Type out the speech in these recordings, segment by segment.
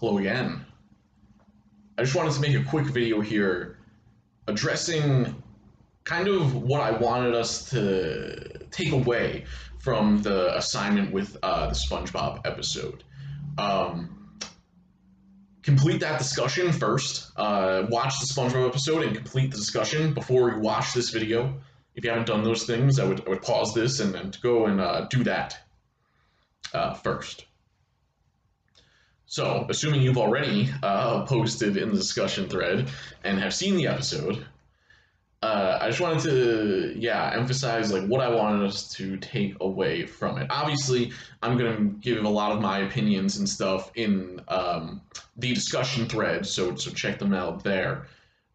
Hello again. I just wanted to make a quick video here addressing kind of what I wanted us to take away from the assignment with the Spongebob episode. Um, Complete that discussion first. Watch the Spongebob episode and complete the discussion before you watch this video. If you haven't done those things, I would pause this and go and do that first. So, assuming you've already posted in the discussion thread and have seen the episode, I just wanted to, emphasize like what I wanted us to take away from it. Obviously, I'm gonna give a lot of my opinions and stuff in the discussion thread, so check them out there.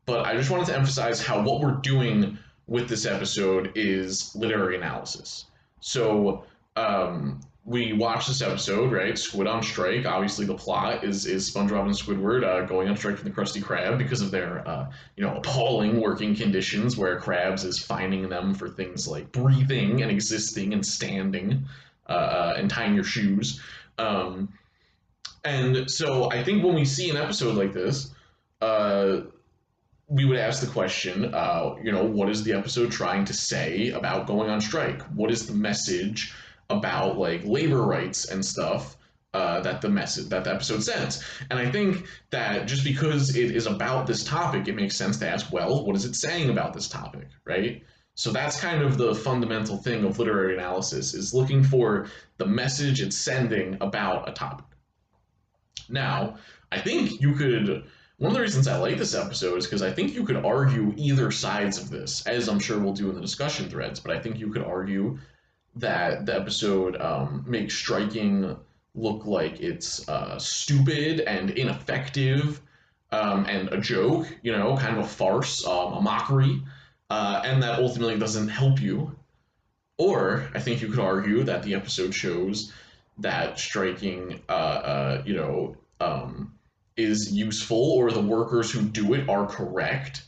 But I just wanted to emphasize how what we're doing with this episode is literary analysis. So, we watched this episode, right? Squid on strike. Obviously, the plot is SpongeBob and Squidward going on strike from the Krusty Krab because of their, appalling working conditions, where Krabs is fining them for things like breathing and existing and standing, and tying your shoes. And so I think when we see an episode like this, we would ask the question, what is the episode trying to say about going on strike? What is the message about like labor rights and stuff that the episode sends? And I think that just because it is about this topic, it makes sense to ask, well, what is it saying about this topic, right? So that's kind of the fundamental thing of literary analysis, is looking for the message it's sending about a topic. Now, I think you could. One of the reasons I like this episode is because I think you could argue either sides of this, as I'm sure we'll do in the discussion threads, but I think you could argue that the episode makes striking look like it's stupid and ineffective, and a joke, kind of a farce, a mockery, and that ultimately doesn't help you. Or I think you could argue that the episode shows that striking, is useful, or the workers who do it are correct,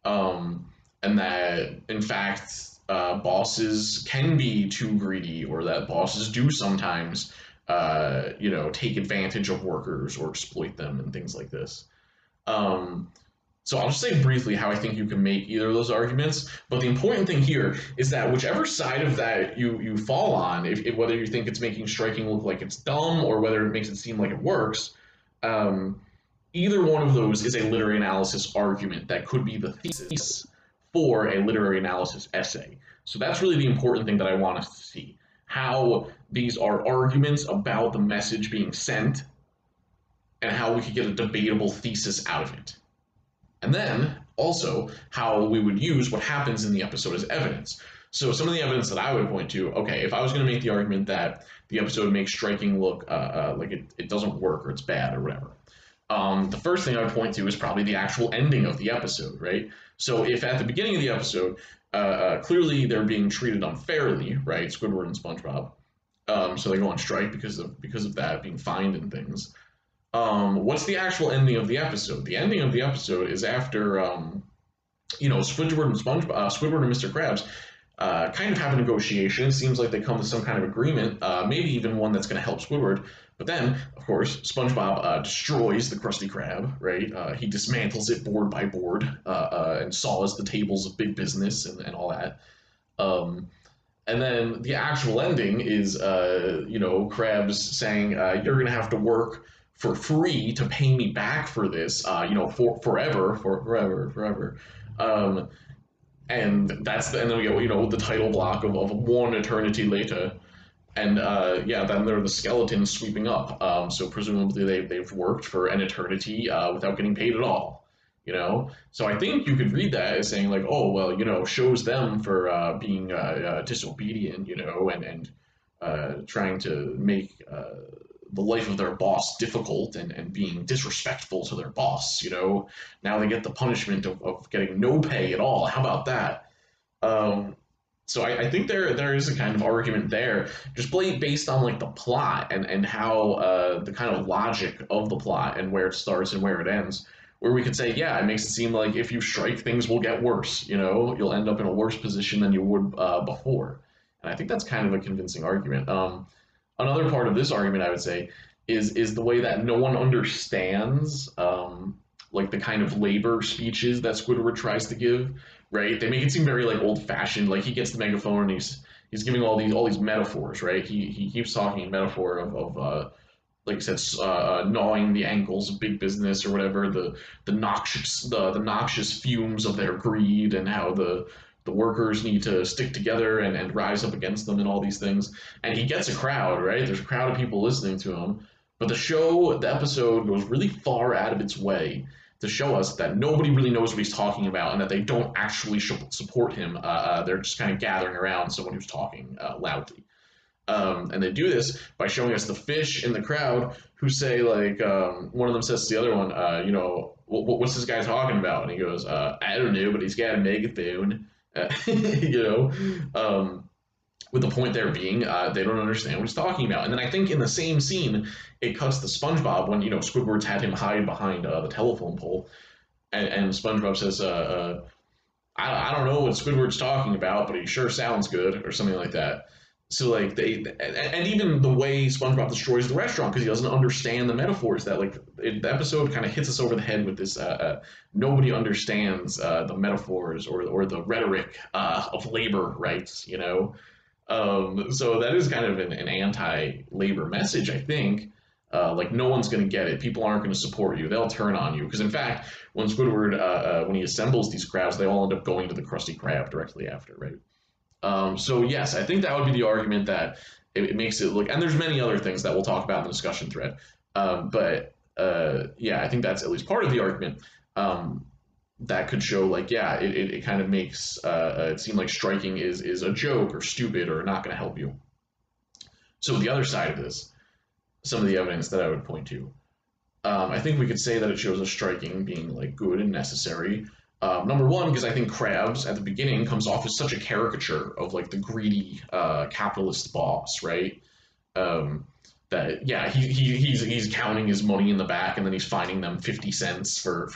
and that in fact bosses can be too greedy, or that bosses do sometimes, take advantage of workers or exploit them and things like this. So I'll just say briefly how I think you can make either of those arguments. But the important thing here is that whichever side of that you fall on, if whether you think it's making striking look like it's dumb or whether it makes it seem like it works, either one of those is a literary analysis argument that could be the thesis for a literary analysis essay. So that's really the important thing that I want us to see. How these are arguments about the message being sent, and how we could get a debatable thesis out of it. And then also how we would use what happens in the episode as evidence. So some of the evidence that I would point to, okay, if I was going to make the argument that the episode makes striking look like it doesn't work or it's bad or whatever, the first thing I would point to is probably the actual ending of the episode, right? So if at the beginning of the episode, clearly they're being treated unfairly, right? Squidward and SpongeBob, so they go on strike because of that, being fined and things. What's the actual ending of the episode? The ending of the episode is after, Squidward and Squidward and Mr. Krabs kind of have a negotiation. It seems like they come to some kind of agreement, maybe even one that's going to help Squidward. But then, of course, SpongeBob destroys the Krusty Krab, right? He dismantles it board by board, and saws the tables of big business and all that. And then the actual ending is, Krabs saying, you're going to have to work for free to pay me back for this, for forever. And then we get, the title block of one eternity later. And then there are the skeletons sweeping up. So presumably they've worked for an eternity without getting paid at all. So I think you could read that as saying like, oh well, shows them for being disobedient, and trying to make the life of their boss difficult and being disrespectful to their boss. Now they get the punishment of getting no pay at all. How about that? So I think there is a kind of argument there, just based on like the plot and how the kind of logic of the plot and where it starts and where it ends, where we could say, yeah, it makes it seem like if you strike, things will get worse. You'll end up in a worse position than you would before. And I think that's kind of a convincing argument. Another part of this argument, I would say, is the way that no one understands like the kind of labor speeches that Squidward tries to give, right? They make it seem very like old fashioned. Like he gets the megaphone and he's giving all these metaphors, right? He keeps talking in metaphor of like I said, gnawing the ankles of big business or whatever, the noxious fumes of their greed, and how the workers need to stick together and rise up against them and all these things. And he gets a crowd, right? There's a crowd of people listening to him. But the episode goes really far out of its way to show us that nobody really knows what he's talking about and that they don't actually support him. They're just kind of gathering around someone who's talking loudly. And they do this by showing us the fish in the crowd who say, like, one of them says to the other one, what's this guy talking about? And he goes, I don't know, but he's got a megaphone. you know, with the point there being, they don't understand what he's talking about. And then I think in the same scene, it cuts to SpongeBob when, Squidward's had him hide behind the telephone pole. And SpongeBob says, I don't know what Squidward's talking about, but he sure sounds good, or something like that. So like and even the way SpongeBob destroys the restaurant because he doesn't understand the metaphors that like the episode kind of hits us over the head with this nobody understands the metaphors or the rhetoric of labor rights. So that is kind of an anti-labor message, I think. Like no one's going to get it. People aren't going to support you. They'll turn on you because in fact, when Squidward when he assembles these crabs, they all end up going to the Krusty Krab directly after, right? So yes, I think that would be the argument that it makes it look, and there's many other things that we'll talk about in the discussion thread. But yeah, I think that's at least part of the argument that could show like, yeah, it kind of makes it seem like striking is a joke or stupid or not going to help you. So the other side of this, some of the evidence that I would point to, I think we could say that it shows us striking being like good and necessary. Number one, because I think Krabs at the beginning comes off as such a caricature of like the greedy capitalist boss, right? That yeah, he's counting his money in the back, and then he's finding them 50 cents for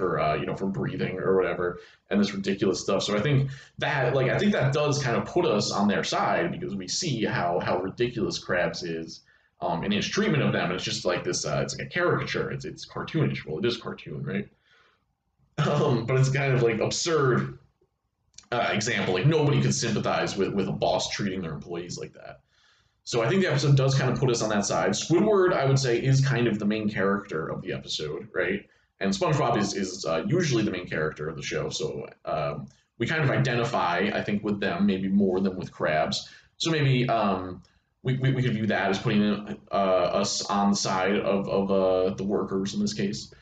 breathing or whatever, and this ridiculous stuff. So I think that does kind of put us on their side because we see how ridiculous Krabs is. In his treatment of them, and it's just like this. It's like a caricature. It's cartoonish. Well, it is cartoon, right? But it's kind of like absurd example. Like nobody could sympathize with a boss treating their employees like that. So I think the episode does kind of put us on that side. Squidward, I would say, is kind of the main character of the episode, right? And SpongeBob is usually the main character of the show. So we kind of identify, I think, with them maybe more than with Krabs. So maybe we could view that as putting us on the side of the workers in this case.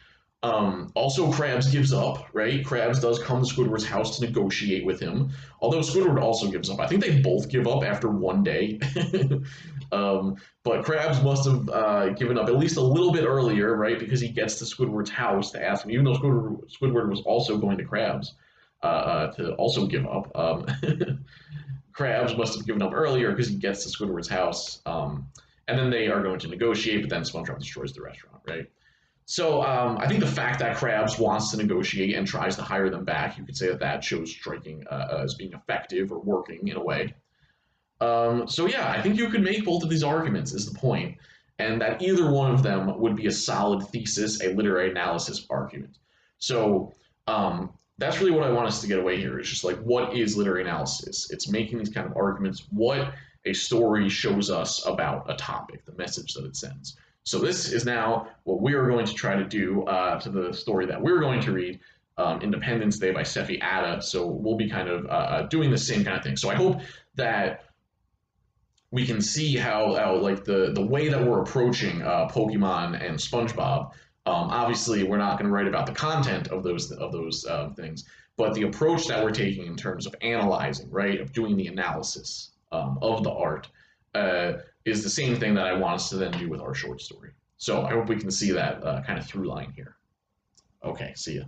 Also, Krabs gives up, right? Krabs does come to Squidward's house to negotiate with him, although Squidward also gives up. I think they both give up after one day. But Krabs must have given up at least a little bit earlier, right? Because he gets to Squidward's house to ask him, even though Squidward was also going to Krabs to also give up. Krabs must have given up earlier because he gets to Squidward's house. And then they are going to negotiate, but then SpongeBob destroys the restaurant, right? So I think the fact that Krabs wants to negotiate and tries to hire them back, you could say that shows striking as being effective or working in a way. So yeah, I think you could make both of these arguments is the point, and that either one of them would be a solid thesis, a literary analysis argument. So that's really what I want us to get away here. It's just like, what is literary analysis? It's making these kind of arguments, what a story shows us about a topic, the message that it sends. So this is now what we are going to try to do to the story that we're going to read, Independence Day by Sefi Atta. So we'll be kind of doing the same kind of thing. So I hope that we can see how like the way that we're approaching Pokemon and SpongeBob. Obviously, we're not going to write about the content of those things, but the approach that we're taking in terms of analyzing, right, of doing the analysis of the art. Is the same thing that I want us to then do with our short story. So I hope we can see that kind of through line here. Okay, see ya.